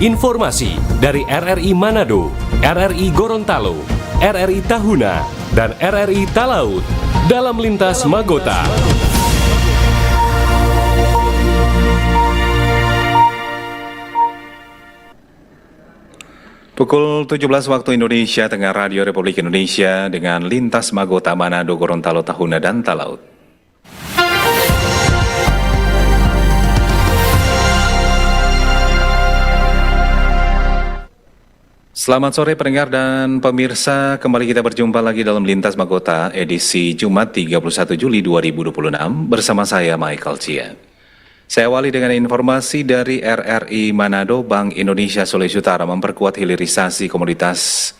Informasi dari RRI Manado, RRI Gorontalo, RRI Tahuna, dan RRI Talaut dalam Lintas Magota. Pukul 17 waktu Indonesia Tengah, Radio Republik Indonesia dengan Lintas Magota Manado, Gorontalo, Tahuna, dan Talaut. Selamat sore pendengar dan pemirsa, kembali kita berjumpa lagi dalam Lintas Magota edisi Jumat 31 Juli 2026 bersama saya Michael Chia. Saya awali dengan informasi dari RRI Manado. Bank Indonesia Sulawesi Utara memperkuat hilirisasi komoditas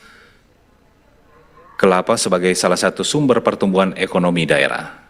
kelapa sebagai salah satu sumber pertumbuhan ekonomi daerah.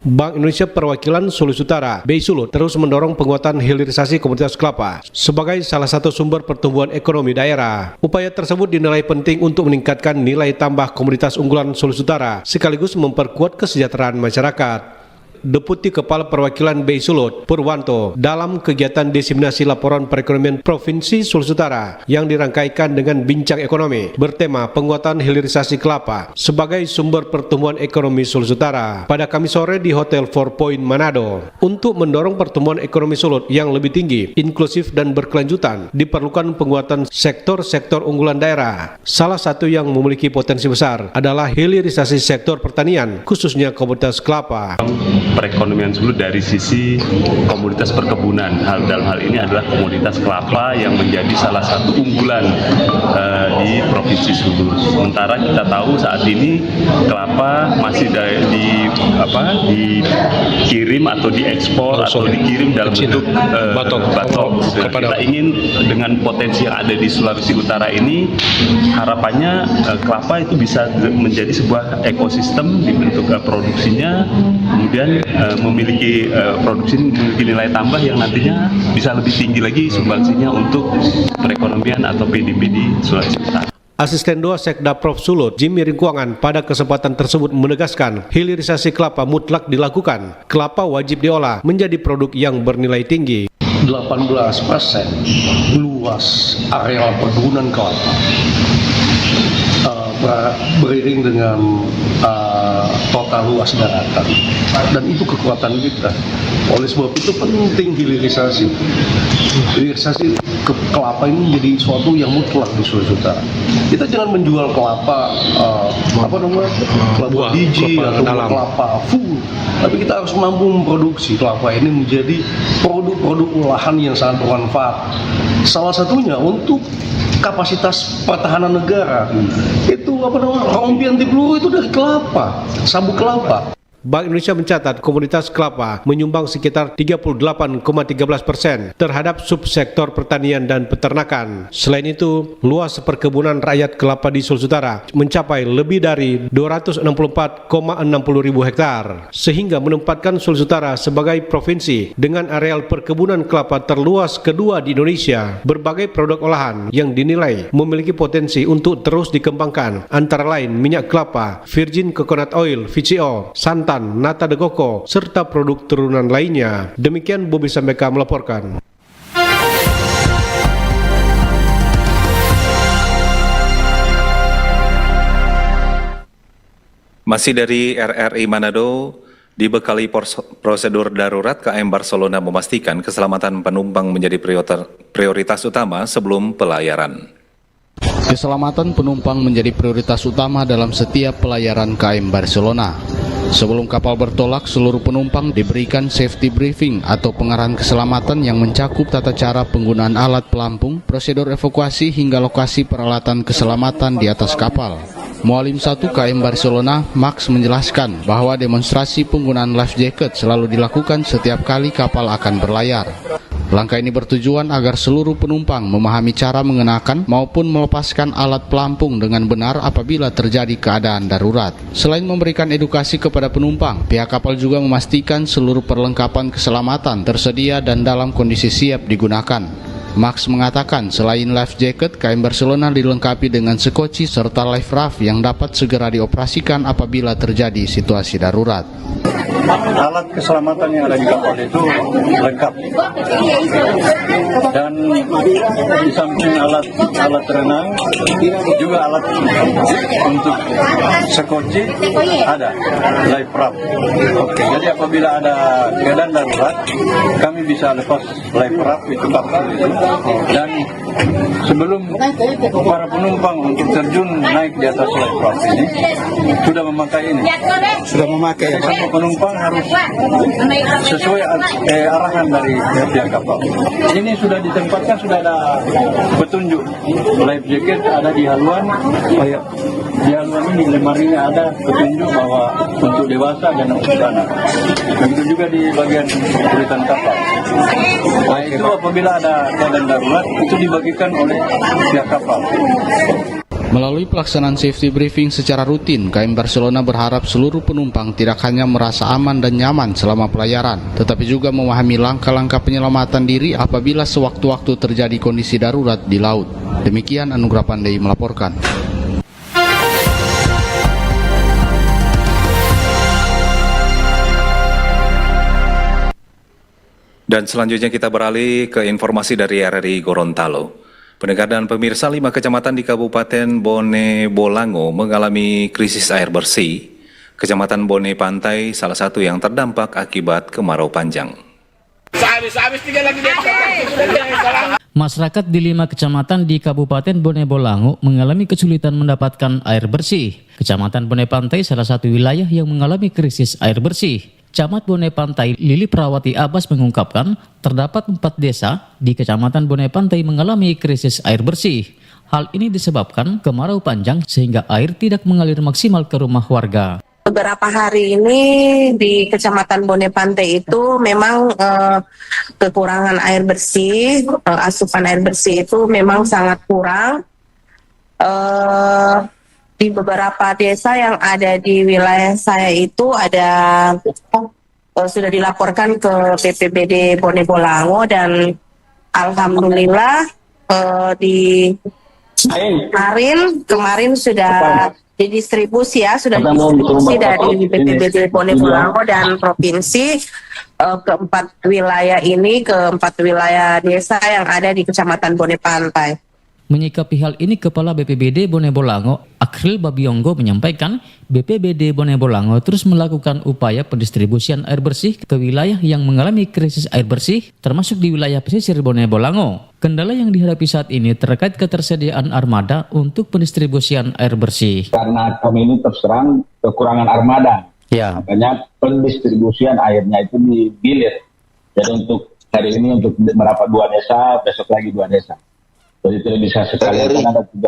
Bank Indonesia Perwakilan Sulawesi Utara, BI Sulut, terus mendorong penguatan hilirisasi komoditas kelapa sebagai salah satu sumber pertumbuhan ekonomi daerah. Upaya tersebut dinilai penting untuk meningkatkan nilai tambah komoditas unggulan Sulawesi Utara sekaligus memperkuat kesejahteraan masyarakat. Deputi Kepala Perwakilan BI Sulut, Purwanto, dalam kegiatan diseminasi laporan perekonomian Provinsi Sulawesi Utara yang dirangkaikan dengan bincang ekonomi bertema penguatan hilirisasi kelapa sebagai sumber pertumbuhan ekonomi Sulawesi Utara pada Kamis sore di Hotel 4 Point Manado. Untuk mendorong pertumbuhan ekonomi Sulut yang lebih tinggi, inklusif dan berkelanjutan, diperlukan penguatan sektor-sektor unggulan daerah. Salah satu yang memiliki potensi besar adalah hilirisasi sektor pertanian, khususnya komoditas kelapa. Perekonomian Sulut dari sisi komoditas perkebunan. Dalam hal ini adalah komoditas kelapa yang menjadi salah satu unggulan di Provinsi Sulut. Sementara kita tahu saat ini kelapa masih dikirim atau diekspor atau dikirim dalam bentuk batok. Kita ingin dengan potensi yang ada di Sulawesi Utara ini, harapannya kelapa itu bisa menjadi sebuah ekosistem di bentuk produksinya, kemudian memiliki nilai tambah yang nantinya bisa lebih tinggi lagi sumbangsinya untuk perekonomian atau PDB di Sulawesi Utara. Asisten Doa Sekda Prof Sulut, Jimmy Ringkuangan, pada kesempatan tersebut menegaskan hilirisasi kelapa mutlak dilakukan. Kelapa wajib diolah menjadi produk yang bernilai tinggi. 18% luas areal perkebunan kelapa beriring dengan total luas daratan, dan itu kekuatan kita. Oleh sebab itu penting hilirisasi kelapa ini menjadi suatu yang mutlak di Sulawesi Utara. Kita jangan menjual kelapa kelapa biji atau kelapa full, tapi kita harus mampu memproduksi kelapa ini menjadi produk-produk olahan yang sangat bermanfaat. Salah satunya untuk kapasitas pertahanan negara itu rompi anti peluru itu dari kelapa, sabuk kelapa. Bank Indonesia mencatat komoditas kelapa menyumbang sekitar 38,13% terhadap subsektor pertanian dan peternakan. Selain itu, luas perkebunan rakyat kelapa di Sulawesi Utara mencapai lebih dari 264,60 ribu hektar, sehingga menempatkan Sulawesi Utara sebagai provinsi dengan areal perkebunan kelapa terluas kedua di Indonesia. Berbagai produk olahan yang dinilai memiliki potensi untuk terus dikembangkan, antara lain minyak kelapa, virgin coconut oil, VCO, santan, nata de coco, serta produk turunan lainnya. Demikian Bobi Sambeka melaporkan. Masih dari RRI Manado, dibekali prosedur darurat, KM Barcelona memastikan keselamatan penumpang menjadi prioritas utama sebelum pelayaran. Keselamatan penumpang menjadi prioritas utama dalam setiap pelayaran KM Barcelona. Sebelum kapal bertolak, seluruh penumpang diberikan safety briefing atau pengarahan keselamatan yang mencakup tata cara penggunaan alat pelampung, prosedur evakuasi hingga lokasi peralatan keselamatan di atas kapal. Mualim 1 KM Barcelona, Max, menjelaskan bahwa demonstrasi penggunaan life jacket selalu dilakukan setiap kali kapal akan berlayar. Langkah ini bertujuan agar seluruh penumpang memahami cara mengenakan maupun melepaskan alat pelampung dengan benar apabila terjadi keadaan darurat. Selain memberikan edukasi kepada penumpang, pihak kapal juga memastikan seluruh perlengkapan keselamatan tersedia dan dalam kondisi siap digunakan. Max mengatakan selain life jacket, KM Barcelona dilengkapi dengan sekoci serta life raft yang dapat segera dioperasikan apabila terjadi situasi darurat. alat keselamatan yang ada di kapal itu lengkap. Dan di samping alat renang, juga alat untuk sekoci ada, life raft. Jadi apabila ada keadaan darurat, kami bisa lepas life raft itu kapal itu. Dan sebelum para penumpang untuk terjun naik di atas life raft ini sudah memakai ini. Jadi semua penumpang harus sesuai arahan dari pihak kapal. Ini sudah ditempatkan, sudah ada petunjuk life jacket ada di haluan. Di haluan ini lemarinya ada petunjuk bahwa untuk dewasa dan untuk anak. Begitu juga di bagian kulitan kapal. Nah itu apabila ada keadaan darurat itu dibagikan oleh pihak kapal. Melalui pelaksanaan safety briefing secara rutin, KM Barcelona berharap seluruh penumpang tidak hanya merasa aman dan nyaman selama pelayaran, tetapi juga memahami langkah-langkah penyelamatan diri apabila sewaktu-waktu terjadi kondisi darurat di laut. Demikian Anugrah Pandey melaporkan. Dan selanjutnya kita beralih ke informasi dari RRI Gorontalo. Pendengar dan pemirsa, 5 kecamatan di Kabupaten Bone Bolango mengalami krisis air bersih. Kecamatan Bone Pantai salah satu yang terdampak akibat kemarau panjang. Masyarakat di 5 kecamatan di Kabupaten Bone Bolango mengalami kesulitan mendapatkan air bersih. Kecamatan Bone Pantai salah satu wilayah yang mengalami krisis air bersih. Camat Bone Pantai Lili Prawati Abbas mengungkapkan terdapat 4 desa di Kecamatan Bone Pantai mengalami krisis air bersih. Hal ini disebabkan kemarau panjang sehingga air tidak mengalir maksimal ke rumah warga. Beberapa hari ini di Kecamatan Bone Pantai itu memang kekurangan air bersih, asupan air bersih itu memang sangat kurang. Di beberapa desa yang ada di wilayah saya itu ada sudah dilaporkan ke BPBD Bone Bolango dan alhamdulillah di kemarin sudah didistribusi sudah didistribusi dari BPBD Bone Bolango dan provinsi ke 4 wilayah ini, ke 4 wilayah desa yang ada di Kecamatan Bone Pantai. Menyikapi hal ini, Kepala BPBD Bone Bolango, Akhril Babiongo menyampaikan BPBD Bone Bolango terus melakukan upaya pendistribusian air bersih ke wilayah yang mengalami krisis air bersih, termasuk di wilayah pesisir Bone Bolango. Kendala yang dihadapi saat ini terkait ketersediaan armada untuk pendistribusian air bersih. Karena kami ini terserang kekurangan armada, makanya pendistribusian airnya itu digilir. Jadi untuk hari ini untuk merapat 2 desa, besok lagi 2 desa. Jadi tidak bisa sekali, karena ada 3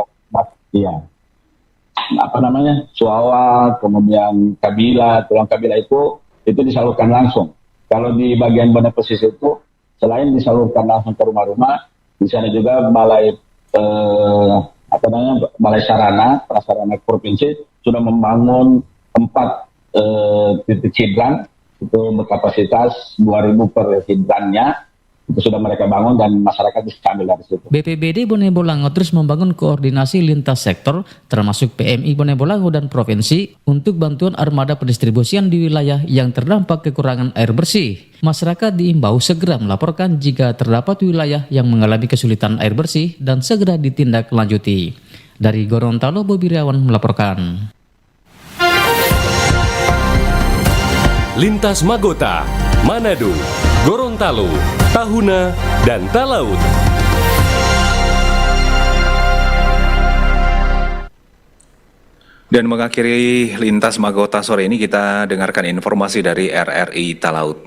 Suawa, kemudian Kabila, Tulang Kabila itu disalurkan langsung. Kalau di bagian Bone Pesisir itu selain disalurkan langsung ke rumah-rumah, di sana juga balai sarana, prasarana provinsi sudah membangun 4 titik hidran itu berkapasitas 2.000 per hidrannya. Itu sudah mereka bangun dan masyarakat bisa ambil dari situ. BPBD Bone Bolango terus membangun koordinasi lintas sektor termasuk PMI Bone Bolango dan provinsi untuk bantuan armada pendistribusian di wilayah yang terdampak kekurangan air bersih. Masyarakat diimbau segera melaporkan jika terdapat wilayah yang mengalami kesulitan air bersih dan segera ditindaklanjuti. Dari Gorontalo, Bobi Riawan melaporkan. Lintas Magota, Manado, Gorontalo, Tahuna, dan Talaut. Dan mengakhiri Lintas Magota sore ini kita dengarkan informasi dari RRI Talaut.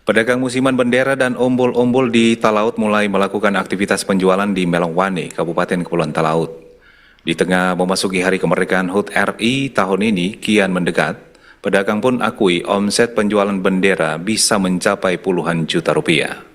Pedagang musiman bendera dan ombol-ombol di Talaut mulai melakukan aktivitas penjualan di Melongwane, Kabupaten Kepulauan Talaut. Di tengah memasuki hari kemerdekaan HUT RI tahun ini kian mendekat, pedagang pun akui omset penjualan bendera bisa mencapai puluhan juta rupiah.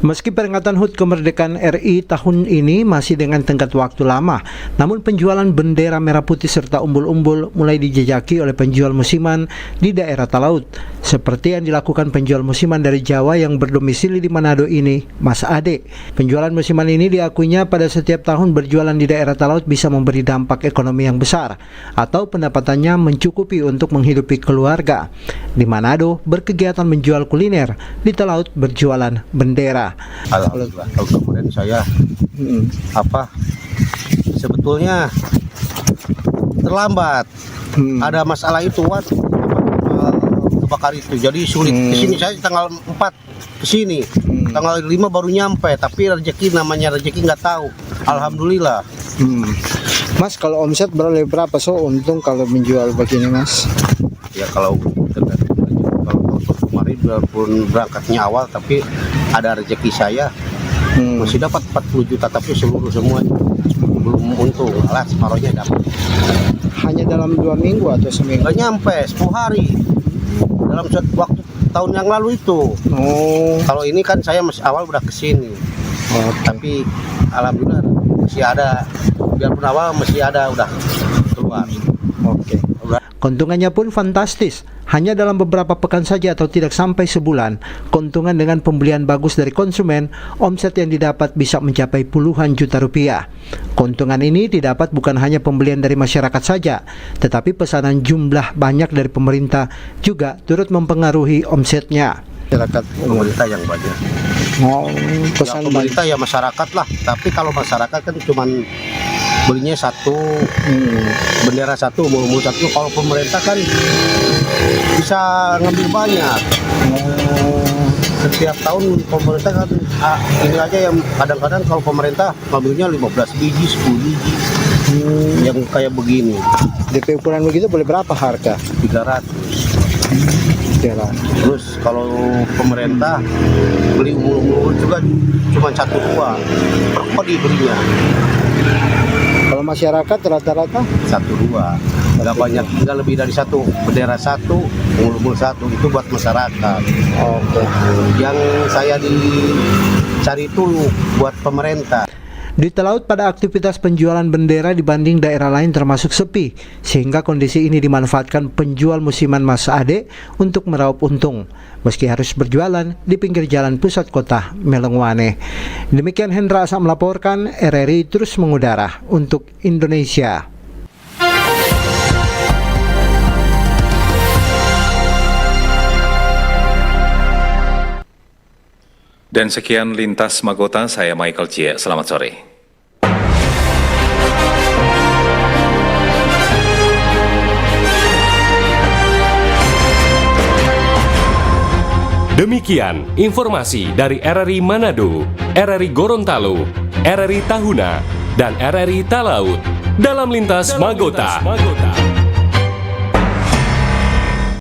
Meski peringatan HUT kemerdekaan RI tahun ini masih dengan tenggat waktu lama, namun penjualan bendera merah putih serta umbul-umbul mulai dijajaki oleh penjual musiman di daerah Talaut. Seperti yang dilakukan penjual musiman dari Jawa yang berdomisili di Manado ini, Mas Ade. Penjualan musiman ini diakuinya pada setiap tahun berjualan di daerah Talaut bisa memberi dampak ekonomi yang besar atau pendapatannya mencukupi untuk menghidupi keluarga. Di Manado berkegiatan menjual kuliner, di Talaut berjualan bendera. Alhamdulillah, kalau kemudian saya sebetulnya terlambat. Ada masalah itu kebakar itu, jadi sulit. Kesini saya tanggal 4 kesini, tanggal 5 baru nyampe, tapi namanya rezeki nggak tahu. Alhamdulillah. Mas, kalau omset berapa untung kalau menjual begini, Mas? Ya kalau kemarin walaupun berangkatnya awal, tapi ada rezeki saya masih dapat 40 juta, tapi seluruh semuanya belum untung, separohnya dapat. Hanya dalam 2 minggu atau seminggu? Nggak nyampe 10 hari dalam waktu tahun yang lalu itu. Kalau ini kan saya masih awal udah kesini. Tapi alhamdulillah masih ada, biarpun awal masih ada, udah keluar. Keuntungannya pun fantastis. Hanya dalam beberapa pekan saja atau tidak sampai sebulan, keuntungan dengan pembelian bagus dari konsumen, omset yang didapat bisa mencapai puluhan juta rupiah. Keuntungan ini didapat bukan hanya pembelian dari masyarakat saja, tetapi pesanan jumlah banyak dari pemerintah juga turut mempengaruhi omsetnya. Pemerintah yang banyak. Pesan pemerintah ya masyarakat lah. Tapi kalau masyarakat kan cuman belinya satu, bendera satu, umur satu. Kalau pemerintah kan bisa ngambil banyak. Setiap tahun pemerintah kan ini aja yang kadang-kadang kalau pemerintah ngambilnya 15 biji, 10 biji. Yang kayak begini. DP ukuran begitu boleh berapa harga? 300. Terus kalau pemerintah beli umur juga cuma 1-2 per kodi belinya. Kalau masyarakat rata-rata 1-2, nggak banyak, nggak lebih dari 1, bendera 1, umur 1, itu buat masyarakat. Yang saya dicari itu buat pemerintah. Di Talaut pada aktivitas penjualan bendera dibanding daerah lain termasuk sepi, sehingga kondisi ini dimanfaatkan penjual musiman Mas Ade untuk meraup untung, meski harus berjualan di pinggir jalan pusat kota Melongwane. Demikian Hendra Asa melaporkan, RRI terus mengudara untuk Indonesia. Dan sekian Lintas Magota, saya Michael Cie. Selamat sore. Demikian informasi dari RRI Manado, RRI Gorontalo, RRI Tahuna, dan RRI Talaut dalam Lintas Magota.